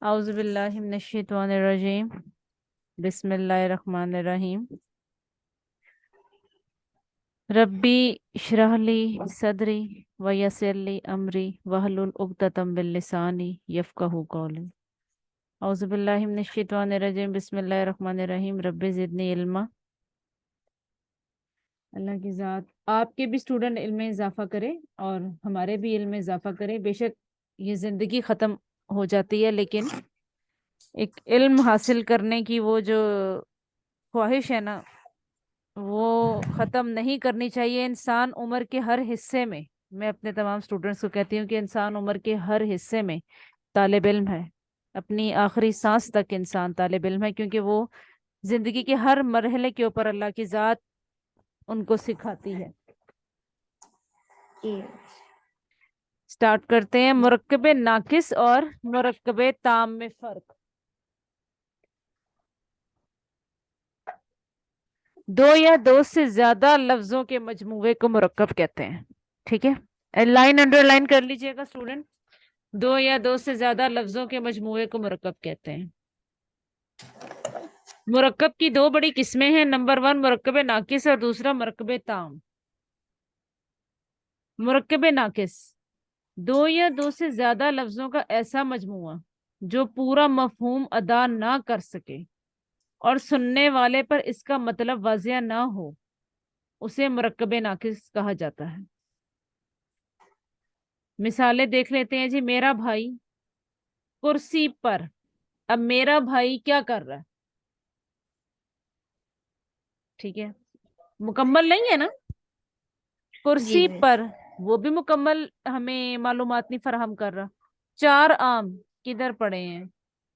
औज़ुबिल्लाहि मिनश्शैतानिर्रजीम। बिस्मिल्लाहिर्रहमानिर्रहीम। रब्बी इश्रह ली सदरी व यस्सिर ली अमरी वहलुल उक़दतम मिन लिसानी यफ़क़हू क़ौली। औज़ुबिल्लाहि मिनश्शैतानिर्रजीम। बिस्मिल्लाहिर्रहमानिर्रहीम। रब्बी ज़िदनी इल्मा। अल्लाह की ज़ात आपके भी स्टूडेंट इल्म में इजाफा करे और हमारे भी इल्म में इजाफा करे। बेशक ये ज़िंदगी ख़त्म हो जाती है, लेकिन एक इल्म हासिल करने की वो जो ख्वाहिश है ना, वो ख़त्म नहीं करनी चाहिए। इंसान उम्र के हर हिस्से में, मैं अपने तमाम स्टूडेंट्स को कहती हूँ कि इंसान उम्र के हर हिस्से में तालिब इल्म है। अपनी आखिरी सांस तक इंसान तालिब इल्म है, क्योंकि वो जिंदगी के हर मरहले के ऊपर अल्लाह की ज़ात उनको सिखाती है। स्टार्ट करते हैं। मुरक्कबे नाकिस और मुरक्कबे ताम में फ़र्क। दो या दो से ज्यादा लफ्जों के मजमूए को मुरक्कब कहते हैं। ठीक है, लाइन अंडरलाइन कर लीजिएगा स्टूडेंट। दो या दो से ज्यादा लफ्जों के मजमूए को मुरक्कब कहते हैं। मुरक्कब की दो बड़ी किस्में हैं। नंबर वन मुरक्कबे नाकिस और दूसरा मुरक्कबे ताम। मुरक्कबे नाकिस दो या दो से ज्यादा लफ्जों का ऐसा मजमूआ जो पूरा मफहूम अदा ना कर सके और सुनने वाले पर इसका मतलब वाजिया ना हो, उसे मुरक्कबे नाकिस कहा जाता है। मिसालें देख लेते हैं जी। मेरा भाई कुर्सी पर। अब मेरा भाई क्या कर रहा है? ठीक है, मुकम्मल नहीं है ना। जी कुर्सी मिस। पर, वो भी मुकम्मल हमें मालूमात नहीं फराहम कर रहा। चार आम किधर पड़े हैं,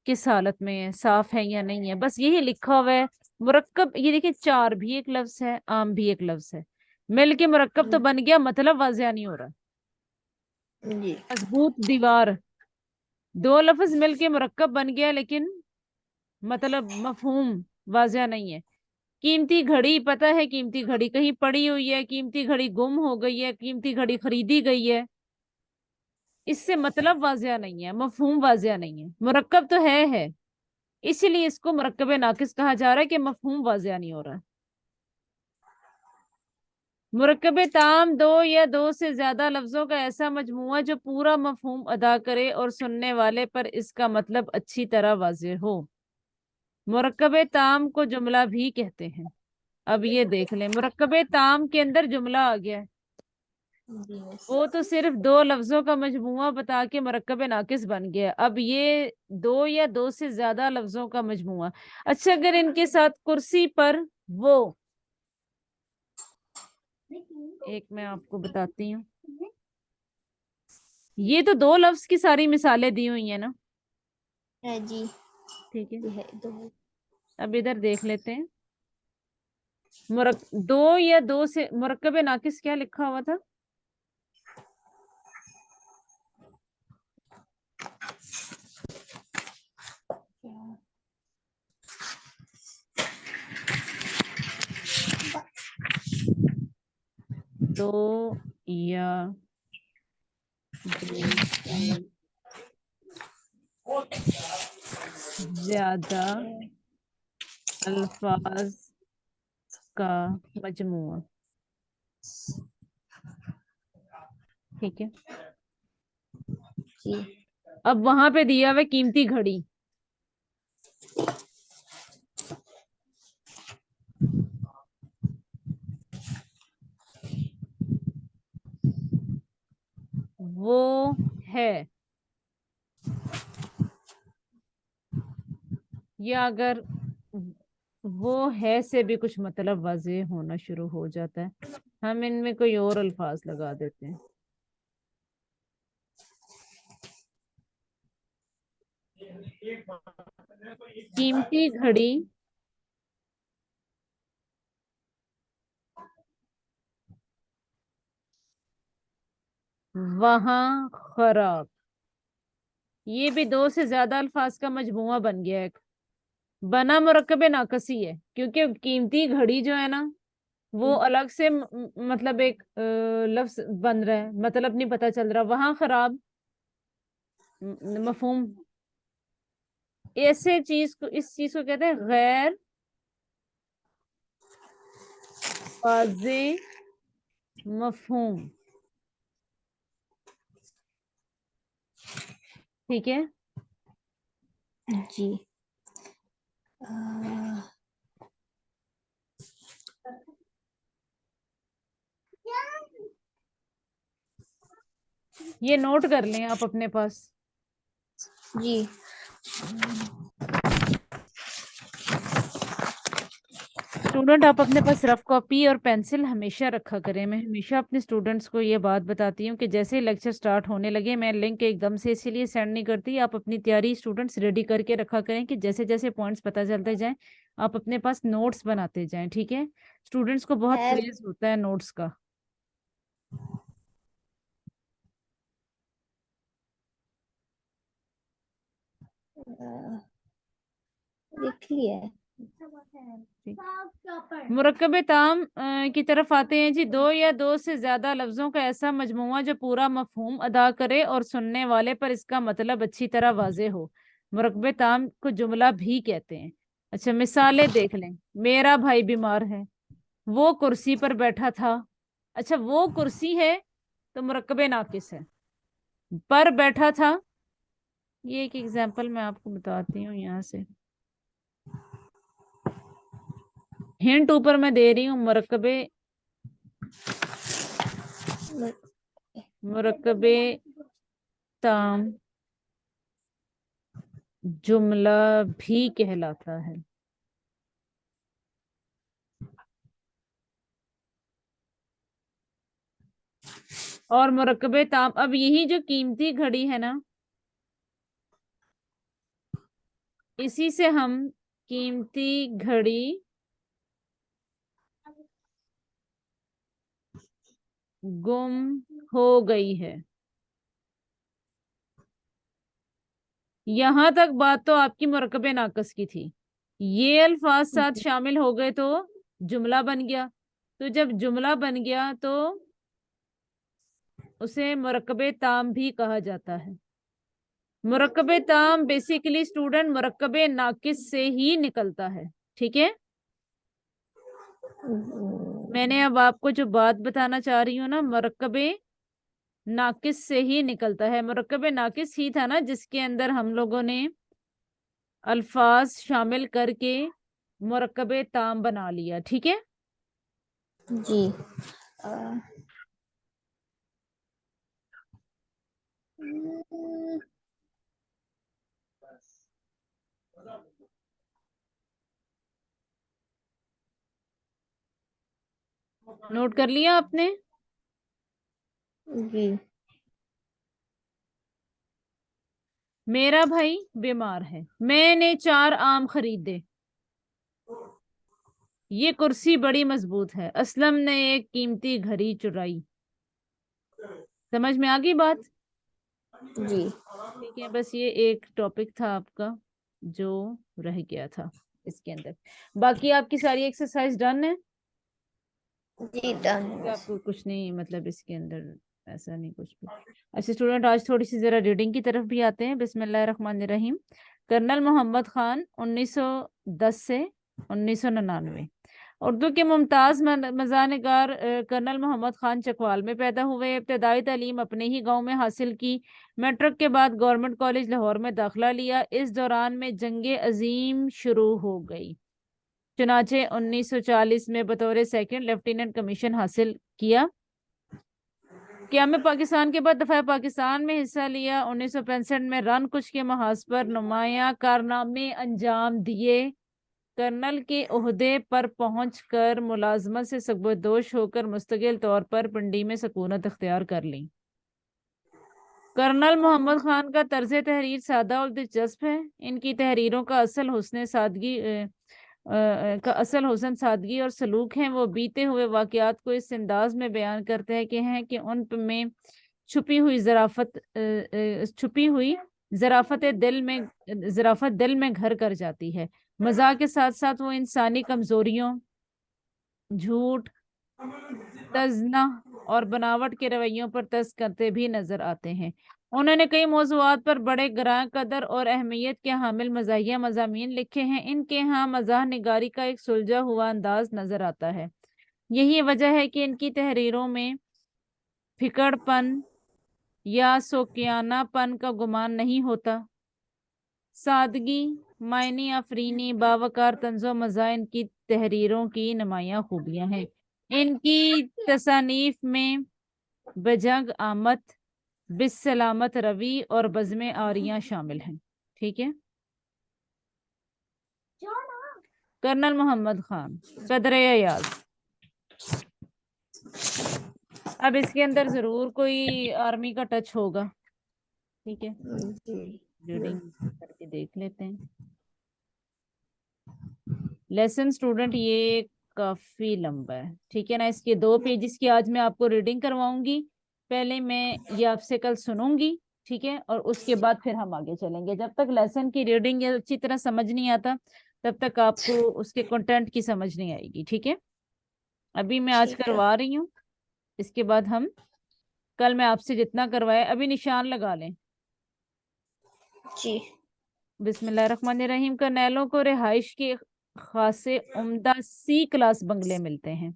किस हालत में है, साफ है या नहीं है, बस यही लिखा हुआ है। मुरक्कब ये देखिए, चार भी एक लफ्ज है, आम भी एक लफ्ज है, मिल के मुरक्कब तो बन गया, मतलब वाजिया नहीं हो रहा। जी मजबूत दीवार, दो लफ्ज मिल के मुरक्कब बन गया, लेकिन मतलब मफहूम वाजिया नहीं है। कीमती घड़ी, पता है कीमती घड़ी कहीं पड़ी हुई है, कीमती घड़ी गुम हो गई है, कीमती घड़ी खरीदी गई है, इससे मतलब वाजिया नहीं है, मफहूम वाजिया नहीं है। मुरक्कब तो है, इसीलिए इसको मुरक्कबे नाकिस कहा जा रहा है कि मफहूम वाजिया नहीं हो रहा है। मुरक्कबे ताम दो या दो से ज्यादा लफ्जों का ऐसा मजमुआ जो पूरा मफहूम अदा करे और सुनने वाले पर इसका मतलब अच्छी तरह वाज़ेह हो। मुरक्कबे ताम को जुमला भी कहते हैं। अब ये देख लें, मुरक्कबे ताम के अंदर जुमला आ गया है। जी मिस। वो तो सिर्फ दो लफ्जों का मजमुआ बता के मुरक्कबे नाकिस बन गया। अब ये दो या दो से ज्यादा लफ्जों का मजमुआ। अच्छा, अगर इनके साथ कुर्सी पर वो, एक मैं आपको बताती हूँ, ये तो दो लफ्ज की सारी मिसालें दी हुई है ना। है जी। ठीक है, ये है दो। अब इधर देख लेते हैं। दो या दो से मुरक्कबे नाकिस क्या लिखा हुआ था? दो या दो से ज्यादा अल्फाज का मजमुआ। ठीक है, जी अब वहां पे दिया हुआ कीमती घड़ी, वो है, या अगर वो है से भी कुछ मतलब वाज़ेह होना शुरू हो जाता है, हम इनमें कोई और अल्फाज लगा देते हैं। कीमती घड़ी वहां खराब, ये भी दो से ज्यादा अल्फाज का मजमुआ बन गया है। बना मुरक्कबे नाकसी है, क्योंकि कीमती घड़ी जो है ना, वो अलग से मतलब एक लफ्ज बन रहा है, मतलब नहीं पता चल रहा। वहां खराब, मफहूम ऐसे चीज को, इस चीज को कहते हैं गैर वाज़े मफहूम। ठीक है। जी। अ, ये नोट कर लें आप अपने पास। जी। स्टूडेंट आप अपने पास रफ कॉपी और पेंसिल हमेशा रखा करें। मैं हमेशा अपने स्टूडेंट्स को ये बात बताती हूँ कि जैसे ही लेक्चर स्टार्ट होने लगे, मैं लिंक एकदम से इसीलिए सेंड नहीं करती, आप अपनी तैयारी स्टूडेंट्स रेडी करके रखा करें कि जैसे जैसे पॉइंट्स पता चलते जाएं आप अपने पास नोट्स बनाते जाएं। ठीक है। स्टूडेंट्स को बहुत है। क्रेज होता है नोट्स का। लिख लिया है। मुरक्कबे ताम की तरफ आते हैं जी। दो या दो से ज्यादा लफ्जों का ऐसा मजमुआ जो पूरा मफहूम अदा करे और सुनने वाले पर इसका मतलब अच्छी तरह वाजे हो, मुरक्कबे ताम को जुमला भी कहते हैं। अच्छा, मिसालें देख लें। मेरा भाई बीमार है, वो कुर्सी पर बैठा था। अच्छा, वो कुर्सी है तो मुरक्कबे नाकिस है। पर बैठा था, ये एक एग्जाम्पल मैं आपको बताती हूँ यहाँ से। हिंट ऊपर मैं दे रही हूँ। मुरक्कबे ताम जुमला भी कहलाता है। और मुरक्कबे ताम, अब यही जो कीमती घड़ी है ना, इसी से हम कीमती घड़ी गुम हो गई है, यहां तक बात तो आपकी मुरक्कबे नाकस की थी। ये अल्फाज साथ शामिल हो गए तो जुमला बन गया। तो जब जुमला बन गया तो उसे मुरक्कबे ताम भी कहा जाता है। मुरक्कबे ताम बेसिकली स्टूडेंट मुरक्कबे नाकिस से ही निकलता है। ठीक है। मैंने अब आपको जो बात बताना चाह रही हूँ ना, मुरक्कबे नाकिस से ही निकलता है। मुरक्कबे नाकिस ही था ना जिसके अंदर हम लोगों ने अल्फाज शामिल करके मुरक्कबे ताम बना लिया। ठीक है। जी। नोट कर लिया आपने? जी। मेरा भाई बीमार है, मैंने 4 आम खरीदे। ये कुर्सी बड़ी मजबूत है, असलम ने एक कीमती घड़ी चुराई। समझ में आ गई बात? जी। ठीक है, बस ये एक टॉपिक था आपका जो रह गया था इसके अंदर। बाकी आपकी सारी एक्सरसाइज डन है? जी डन। आपको कुछ नहीं, मतलब इसके अंदर ऐसा नहीं कुछ भी। अच्छा स्टूडेंट, आज थोड़ी सी जरा रीडिंग की तरफ भी आते हैं। बिस्मिल्लाहिर्रहमानिर्रहीम। कर्नल मोहम्मद खान 1910 से 1999। उर्दू के मुमताज मजानिगार कर्नल मोहम्मद खान चकवाल में पैदा हुए। इब्तदाई तालीम अपने ही गांव में हासिल की। मैट्रिक के बाद गवर्नमेंट कॉलेज लाहौर में दाखिला लिया। इस दौरान में जंग अजीम शुरू हो गई। चुनाचे 1940 में बतौर सेकंड लेफ्टिनेंट कमीशन हासिल किया। क़याम पाकिस्तान के बाद दफा पाकिस्तान में हिस्सा लिया। 1965 में रन कुछ के महाज पर नुमाया कारनामे अंजाम दिए। कर्नल के ओहदे पर पहुंचकर मुलाजमत से सगबदोश होकर मुस्तकिल तौर पर पिंडी में सकूनत अख्तियार कर ली। कर्नल मोहम्मद खान का तर्ज तहरीर सादा और दिलचस्प है। इनकी तहरीरों का असल हुस्न सादगी और सलूक है। वो बीते हुए वाकयात को इस अंदाज में बयान करते हैं कि उन में छुपी हुई ज़राफ़त दिल में घर कर जाती है। मजाक के साथ साथ वो इंसानी कमजोरियों, झूठ, तजना और बनावट के रवैयों पर तज करते भी नजर आते हैं। उन्होंने कई मौज़ूआत पर बड़े गरां कदर और अहमियत के हामिल मज़ाहिया मज़ामीन लिखे हैं। इनके यहाँ मज़ाह निगारी का एक सुलझा हुआ अंदाज नजर आता है। यही वजह है कि इनकी तहरीरों में फिकड़पन या सोकियानापन का गुमान नहीं होता। सादगी, मायनी आफरीनी, बावकार तंज़ो मज़ा इनकी तहरीरों की नुमायां खूबियां हैं। इनकी तसानीफ में बजंग आमद, बिस्सलामत रवि और बज़्म आरियां शामिल हैं। ठीक है। कर्नल मोहम्मद खान, कदर याज। अब इसके अंदर जरूर कोई आर्मी का टच होगा। ठीक है, जी रीडिंग करके देख लेते हैं। लेसन स्टूडेंट ये काफी लंबा है, ठीक है ना। इसके 2 पेजेस की आज मैं आपको रीडिंग करवाऊंगी। पहले मैं ये आपसे कल सुनूंगी, ठीक है, और उसके बाद फिर हम आगे चलेंगे। जब तक लेसन की रीडिंग अच्छी तरह समझ नहीं आता तब तक आपको उसके कंटेंट की समझ नहीं आएगी। ठीक है, अभी मैं आज ठीक है। करवा रही हूँ, इसके बाद हम कल मैं आपसे जितना करवाए। अभी निशान लगा लें। जी बिस्मिल्लाहिर्रहमानिर्रहीम। करनैलों को रिहाइश के खासे उम्दा सी क्लास बंगले मिलते हैं।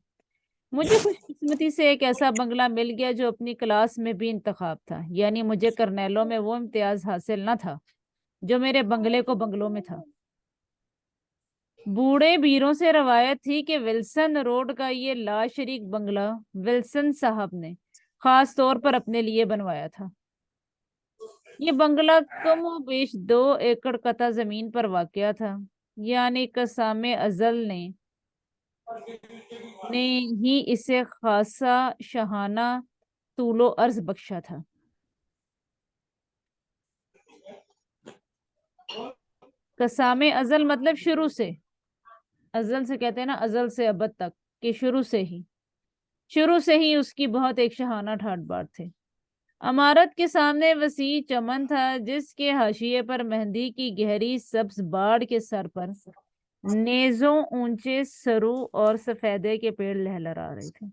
मुझे खुशकिस्मती से एक ऐसा बंगला मिल गया जो अपनी क्लास में भी इंतखाब था, यानी मुझे करनैलों में वो इम्तियाज हासिल न था जो मेरे बंगले को बंगलों में था। बूढ़े बीरों से रवायत थी कि विल्सन रोड का ये लाशरीक बंगला विल्सन साहब ने खास तौर पर अपने लिए बनवाया था। ये बंगला कमोबेश 2 एकड़ कता जमीन पर वाक़या था, यानी कसामे अजल ने ही इसे खासा शहाना तूलो अर्ज बख्शा था। कसामे अजल मतलब शुरू से, अजल से कहते हैं ना, अजल से अबद तक, कि शुरू से ही उसकी बहुत एक शहाना ठाट बाट थे। अमारत के सामने वसी चमन था जिसके हाशिए पर मेहंदी की गहरी सब्ज बाड़ के सर पर नेजों ऊंचे सरू और सफेदे के पेड़ लहलहा रहे थे।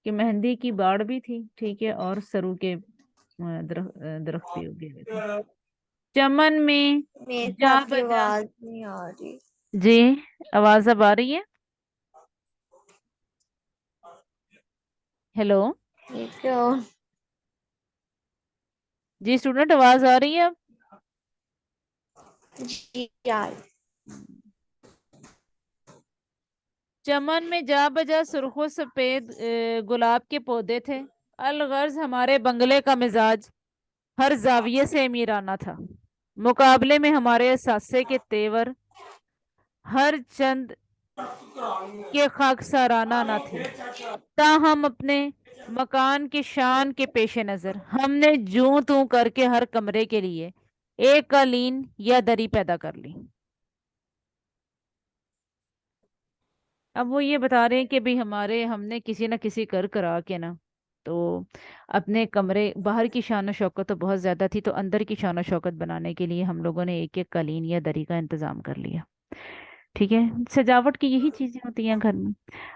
कि मेहंदी की बाड़ भी थी, ठीक है, और सरू के दरख्त भी उगे हुए थे। चमन में मेरे को जा आपकी बजा। आवाज नहीं आ रही। जी, आवाज अब आ रही है? हेलो ठीक है। जी स्टूडेंट, आवाज आ रही है अब? जी यार। चमन में जा बजा सुर्खो सफेद गुलाब के पौधे थे। अलगर्ज हमारे बंगले का मिजाज हर जाविये से अमीराना था। मुकाबले में हमारे असासे के तेवर हर चंद के खाकसाराना न थे। ताहम अपने मकान की शान के पेश नजर हमने जूं तू करके हर कमरे के लिए एक कालीन या दरी पैदा कर ली। अब वो ये बता रहे हैं कि भाई हमने किसी ना किसी कर करा के ना, तो अपने कमरे, बाहर की शान शौकत तो बहुत ज्यादा थी, तो अंदर की शान शौकत बनाने के लिए हम लोगों ने एक एक कालीन या दरी का इंतजाम कर लिया। ठीक है, सजावट की यही चीजें होती हैं घर में।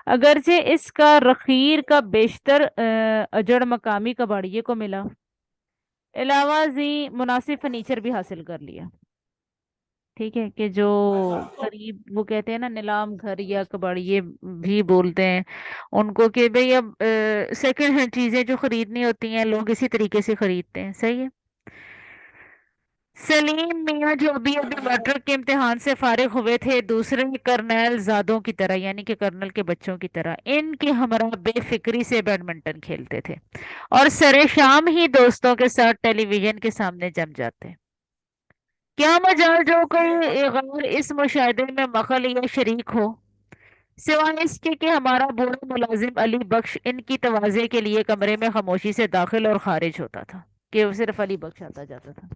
अगरचे इसका रखीर का बेशतर अजड़ मकामी कबाड़िए को मिला, अलावा जी मुनासिब फर्नीचर भी हासिल कर लिया। ठीक है, कि जो करीब वो कहते हैं ना नीलाम घर या कबाड़िए भी बोलते हैं उनको, कि भाई अब सेकंड हैंड चीजें जो खरीदनी होती हैं लोग इसी तरीके से खरीदते हैं। सही है। सलीम मियाँ जो अभी अभी मैट्रिक के इम्तिहान से फारिग हुए थे, दूसरे कर्नल जादों की तरह, यानी कि कर्नल के बच्चों की तरह इनके हमरा बेफिक्री से बैडमिंटन खेलते थे और सरे शाम ही दोस्तों के साथ टेलीविजन के सामने जम जाते। क्या मजाल जो कोई गैर इस मुशाहदे में मखल या शरीक हो, सिवाय इसके कि हमारा बूढ़ा मुलाजिम अली बख्श इनकी तवाज़े के लिए कमरे में खामोशी से दाखिल और खारिज होता था। कि वो सिर्फ अली बख्श आता जाता था।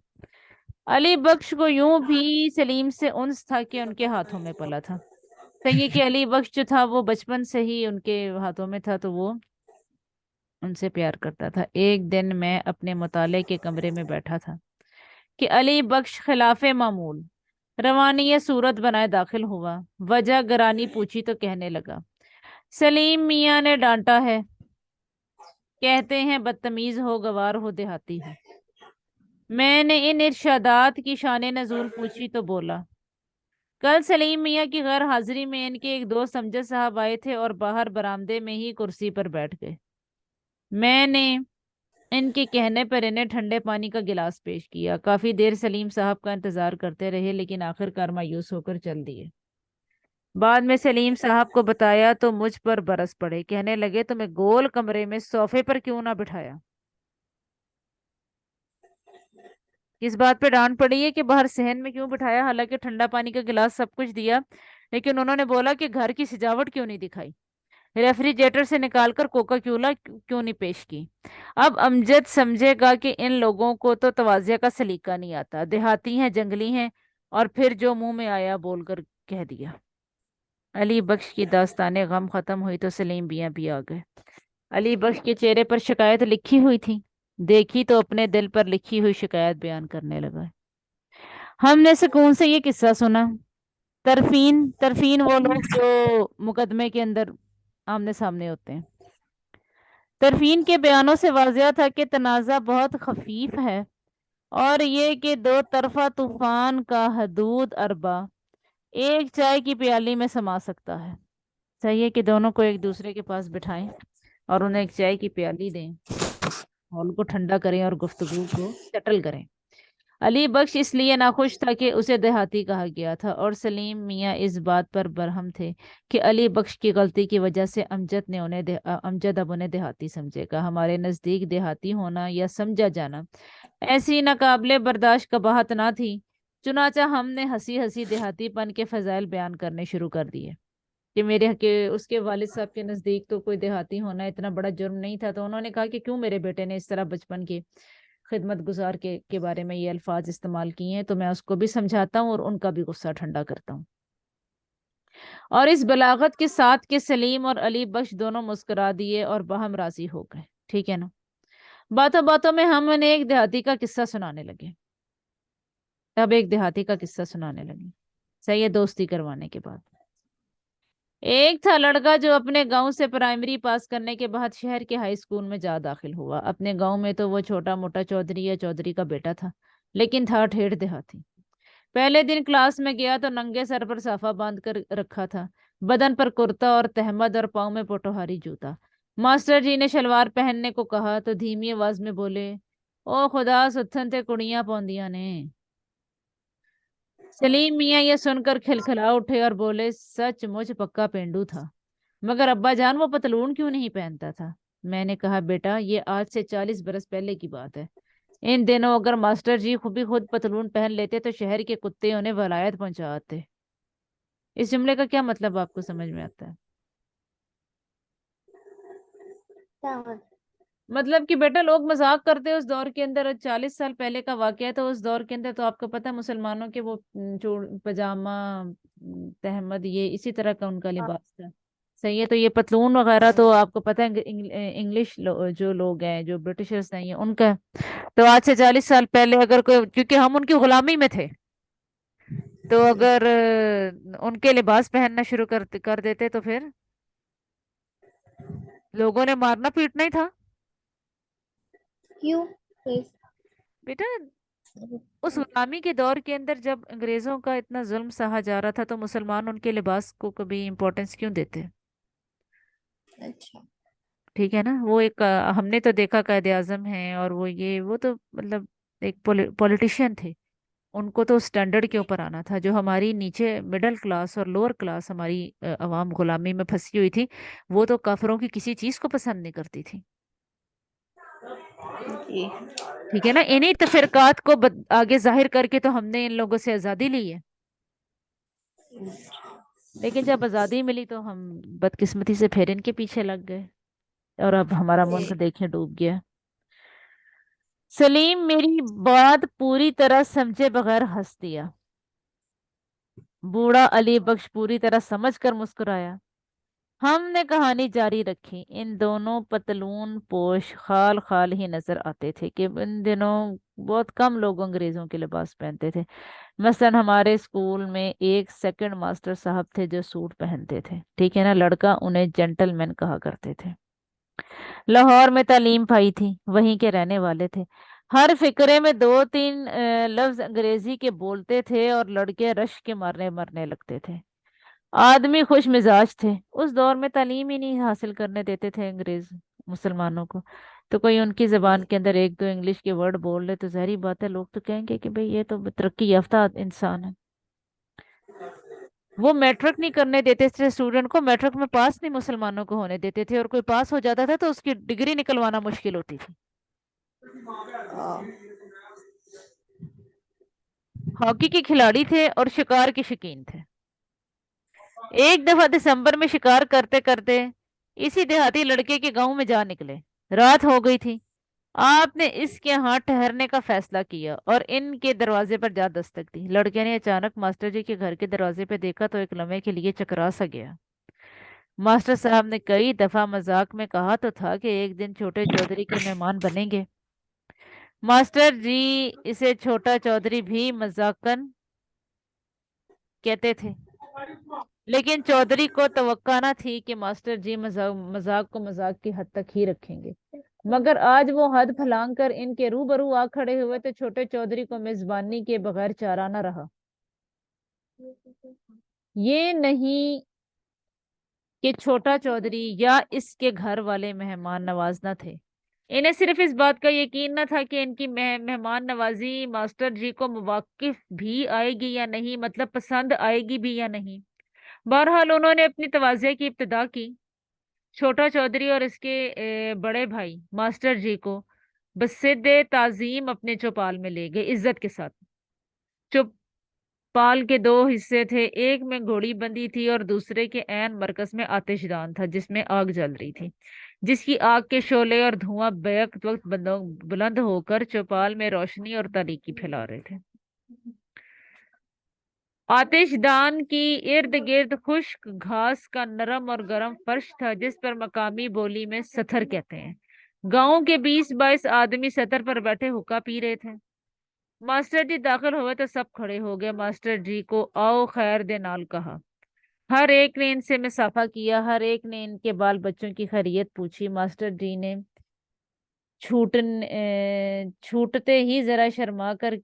अली बख्श को यूं भी सलीम से उन्स था कि उनके हाथों में पला था। सही है कि अली बख्श जो था वो बचपन से ही उनके हाथों में था, तो वो उनसे प्यार करता था। एक दिन मैं अपने मुताले के कमरे में बैठा था कि अली बख्श खिलाफे मामूल रवानी सूरत बनाए दाखिल हुआ। वजह गरानी पूछी तो कहने लगा, सलीम मियाँ ने डांटा है। कहते हैं बदतमीज हो, गवार हो, देहाती हो। मैंने इन इरशादात की शान नजूल पूछी तो बोला, कल सलीम मियाँ की गैर हाजिरी में इनके एक दोस्त अमजद साहब आए थे और बाहर बरामदे में ही कुर्सी पर बैठ गए। मैंने इनके कहने पर इन्हें ठंडे पानी का गिलास पेश किया। काफी देर सलीम साहब का इंतजार करते रहे, लेकिन आखिरकार मायूस होकर चल दिए। बाद में सलीम साहब को बताया तो मुझ पर बरस पड़े। कहने लगे, तुम्हें गोल कमरे में सोफे पर क्यों ना बिठाया? किस बात पे डांट पड़ी है कि बाहर सहन में क्यों बिठाया? हालांकि ठंडा पानी का गिलास सब कुछ दिया, लेकिन उन्होंने बोला कि घर की सजावट क्यों नहीं दिखाई, रेफ्रिजरेटर से निकालकर कोका कोला क्यों नहीं पेश की। अब अमजद समझेगा कि इन लोगों को तो तवाज़िया का सलीका नहीं आता, देहाती हैं, जंगली हैं। और फिर जो मुंह में आया बोलकर कह दिया। अली बख्श की दास्ताने गम खत्म हुई तो सलीम मियां भी आ गए। अली बख्श के चेहरे पर शिकायत लिखी हुई थी। देखी तो अपने दिल पर लिखी हुई शिकायत बयान करने लगा। हमने सुकून से ये किस्सा सुना। तरफीन तरफीन वो लोग जो मुकदमे के अंदर आमने सामने होते हैं। तरफीन के बयानों से वाज़िया था कि तनाज़ा बहुत खफीफ है, और ये कि दो तरफा तूफान का हदूद अरबा एक चाय की प्याली में समा सकता है। सही है कि दोनों को एक दूसरे के पास बिठाएं और उन्हें एक चाय की प्याली दें, माहौल को ठंडा करें और गुफ्तगू को सेटल करें। अली बख्श इसलिए नाखुश था कि उसे देहाती कहा गया था, और सलीम मियाँ इस बात पर बरहम थे कि अली बख्श की गलती की वजह से अमजद अब उन्हें देहाती समझेगा। हमारे नज़दीक देहाती होना या समझा जाना ऐसी नाकाबिले बर्दाश्त कबाहत ना थी। चुनाचा हमने हंसी हंसी देहातीपन के फजाइल बयान करने शुरू कर दिए कि मेरे के उसके वालिद साहब के नज़दीक तो कोई देहाती होना इतना बड़ा जुर्म नहीं था। तो उन्होंने कहा कि क्यों मेरे बेटे ने इस तरह बचपन की खिदमत गुजार के बारे में ये अल्फाज इस्तेमाल किए हैं, तो मैं उसको भी समझाता हूँ और उनका भी गुस्सा ठंडा करता हूँ। और इस बलागत के साथ के सलीम और अली बख्श दोनों मुस्कुरा दिए और बहम राजी हो गए। ठीक है ना। बातों बातों में हम उन्हें एक देहाती का किस्सा सुनाने लगे। तब एक देहाती का किस्सा सुनाने लगे, सही है, दोस्ती करवाने के बाद। एक था लड़का जो अपने गांव से प्राइमरी पास करने के बाद शहर के हाई स्कूल में जा दाखिल हुआ। अपने गांव में तो वो छोटा मोटा चौधरी या चौधरी का बेटा था, लेकिन था ठेठ देहाती। पहले दिन क्लास में गया तो नंगे सर पर साफा बांध कर रखा था, बदन पर कुर्ता और तहमद और पाँव में पोटोहारी जूता। मास्टर जी ने शलवार पहनने को कहा तो धीमी आवाज में बोले, ओ खुदा सुथन ते कुड़ियां पौंदियां ने। सलीम मियाँ ये सुनकर खिलखिला उठे और बोले, सचमुच पक्का पेंडू था, मगर अब्बा जान वो पतलून क्यों नहीं पहनता था? मैंने कहा, बेटा ये आज से 40 बरस पहले की बात है। इन दिनों अगर मास्टर जी खुद पतलून पहन लेते तो शहर के कुत्ते उन्हें वलायत पहुंचाते। इस जुमले का क्या मतलब आपको समझ में आता है? क्या बात? मतलब कि बेटा लोग मजाक करते हैं उस दौर के अंदर, 40 साल पहले का वाकया है, तो उस दौर के अंदर तो आपको पता है मुसलमानों के वो पजामा, तहमद, ये इसी तरह का उनका हाँ, लिबास था। सही है। तो ये पतलून वगैरह तो आपको पता है इंग्लिश जो लोग हैं, जो ब्रिटिशर्स हैं, ये उनका है। तो आज से 40 साल पहले अगर कोई, क्योंकि हम उनकी गुलामी में थे, तो अगर उनके लिबास पहनना शुरू कर देते तो फिर लोगों ने मारना पीटना ही था। क्यों? प्लीज। बेटा उस गुलामी के दौर के अंदर जब अंग्रेजों का इतना जुल्म सहा जा रहा था, तो मुसलमान उनके लिबास को कभी इम्पोर्टेंस क्यों देते? अच्छा। ठीक है ना। वो एक हमने तो देखा कायदे आजम है, और वो तो मतलब एक पॉलिटिशियन थे। उनको तो स्टैंडर्ड के ऊपर आना था। जो हमारी नीचे मिडिल क्लास और लोअर क्लास हमारी अवाम गुलामी में फंसी हुई थी, वो तो काफिरों की किसी चीज को पसंद नहीं करती थी। जी। ठीक है ना। इन्हीं तफरकात को आगे जाहिर करके तो हमने इन लोगों से आजादी ली है। लेकिन जब आजादी मिली तो हम बदकिस्मती से फिर इनके पीछे लग गए, और अब हमारा मुल्क जी। देखें डूब गया। सलीम मेरी बात पूरी तरह समझे बगैर हंस दिया। बूढ़ा अली बख्श पूरी तरह समझकर मुस्कुराया। हमने कहानी जारी रखी। इन दोनों पतलून पोश खाल खाल ही नजर आते थे कि इन दिनों बहुत कम लोग अंग्रेजों के लिबास पहनते थे। मसलन हमारे स्कूल में एक सेकंड मास्टर साहब थे जो सूट पहनते थे। ठीक है ना। लड़का उन्हें जेंटलमैन कहा करते थे। लाहौर में तालीम पाई थी, वहीं के रहने वाले थे। हर फिक्रे में दो तीन लफ्ज अंग्रेजी के बोलते थे और लड़के रश के मारने मरने लगते थे। आदमी खुश मिजाज थे। उस दौर में तालीम ही नहीं हासिल करने देते थे अंग्रेज मुसलमानों को। तो कोई उनकी जबान के अंदर एक दो इंग्लिश के वर्ड बोल ले तो जाहिर बात है लोग तो कहेंगे कि भाई ये तो तरक्की याफ्ता इंसान है। वो मैट्रिक नहीं करने देते थे स्टूडेंट को, मैट्रिक में पास नहीं मुसलमानों को होने देते थे, और कोई पास हो जाता था तो उसकी डिग्री निकलवाना मुश्किल होती थी। हॉकी के खिलाड़ी थे और शिकार के शौकीन थे। एक दफा दिसंबर में शिकार करते करते इसी देहाती लड़के के गांव में जा निकले। रात हो गई थी। आपने इसके यहाँ ठहरने का फैसला किया और इनके दरवाजे पर जा दस्तक दी। लड़के ने अचानक मास्टर जी के घर के दरवाजे पे देखा तो एक लम्हे के लिए चकरा सा गया। मास्टर साहब ने कई दफा मजाक में कहा तो था कि एक दिन छोटे चौधरी के मेहमान बनेंगे। मास्टर जी इसे छोटा चौधरी भी मजाकन कहते थे, लेकिन चौधरी को तवक्का न थी कि मास्टर जी मजाक मजाक को मजाक की हद तक ही रखेंगे। मगर आज वो हद फलांग कर इनके रूबरू आ खड़े हुए तो छोटे चौधरी को मेजबानी के बगैर चारा न रहा। ये नहीं कि छोटा चौधरी या इसके घर वाले मेहमान नवाज न थे। इन्हें सिर्फ इस बात का यकीन न था कि इनकी मेहमान नवाजी मास्टर जी को मुवाकिफ भी आएगी या नहीं, मतलब पसंद आएगी भी या नहीं। बहरहाल उन्होंने अपनी तवाज़े की इब्तिदा की। छोटा चौधरी और इसके बड़े भाई मास्टर जी को बसिद्दे ताजीम अपने चौपाल में ले गए इज्जत के साथ। चौपाल के दो हिस्से थे, एक में घोड़ी बंधी थी और दूसरे के ऐन मरकज में आतिशदान था जिसमें आग जल रही थी, जिसकी आग के शोले और धुआं बैक वक्त बुलंद होकर चौपाल में रोशनी और तारीकी फैला रहे थे। आतिशदान की इर्द गिर्द खुश्क घास का नरम और गर्म फर्श था जिस पर मकामी बोली में सथर कहते हैं। गांव के 20-22 आदमी सतर पर बैठे हुक्का पी रहे थे। मास्टर जी दाखिल हुए तो सब खड़े हो गए। मास्टर जी को आओ खैर दे नाल कहा। हर एक ने इनसे मुसाफा किया, हर एक ने इनके बाल बच्चों की खैरियत पूछी। मास्टर जी ने छूटते ही जरा शर्मा कर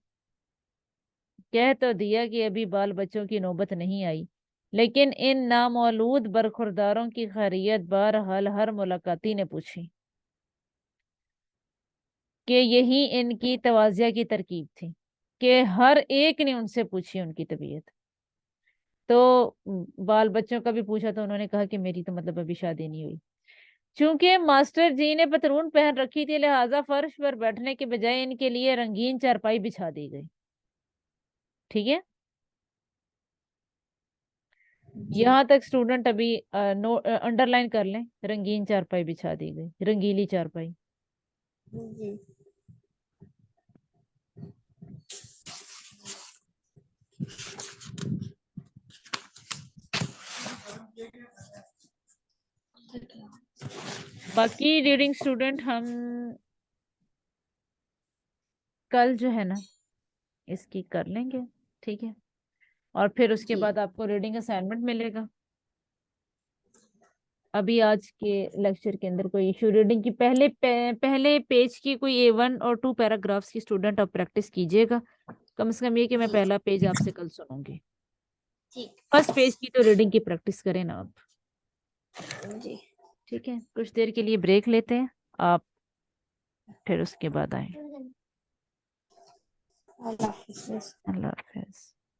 कह तो दिया कि अभी बाल बच्चों की नौबत नहीं आई, लेकिन इन नामौलूद बरखुरदारों की खैरियत बहरहाल हर मुलाकाती ने पूछी कि यही इनकी तवाज़िया की तरकीब थी कि हर एक ने उनसे पूछी उनकी तबीयत। तो बाल बच्चों का भी पूछा तो उन्होंने कहा कि मेरी तो मतलब अभी शादी नहीं हुई। चूंकि मास्टर जी ने पतलून पहन रखी थी लिहाजा फर्श पर बैठने के बजाय इनके लिए रंगीन चारपाई बिछा दी गई। ठीक है, यहाँ तक स्टूडेंट अभी अंडरलाइन कर लें। रंगीन चारपाई बिछा दी गई, रंगीली चारपाई। जी। बाकी रीडिंग स्टूडेंट हम कल जो है ना इसकी कर लेंगे। ठीक है, और फिर उसके जी। बाद आपको रीडिंग असाइनमेंट मिलेगा। अभी आज के लेक्चर के अंदर कोई इशू रीडिंग की पहले पेज की कोई A1 और 2 पैराग्राफ्स की स्टूडेंट आप प्रैक्टिस कीजिएगा। कम से कम ये कि मैं जी। पहला पेज आपसे कल सुनूंगी। ठीक। फर्स्ट पेज की तो रीडिंग की प्रैक्टिस करें ना आप। जी। ठीक है, कुछ देर के लिए ब्रेक लेते हैं, आप फिर उसके बाद आए। अल्लाह हाफिज़। अल्लाह हाफिज़।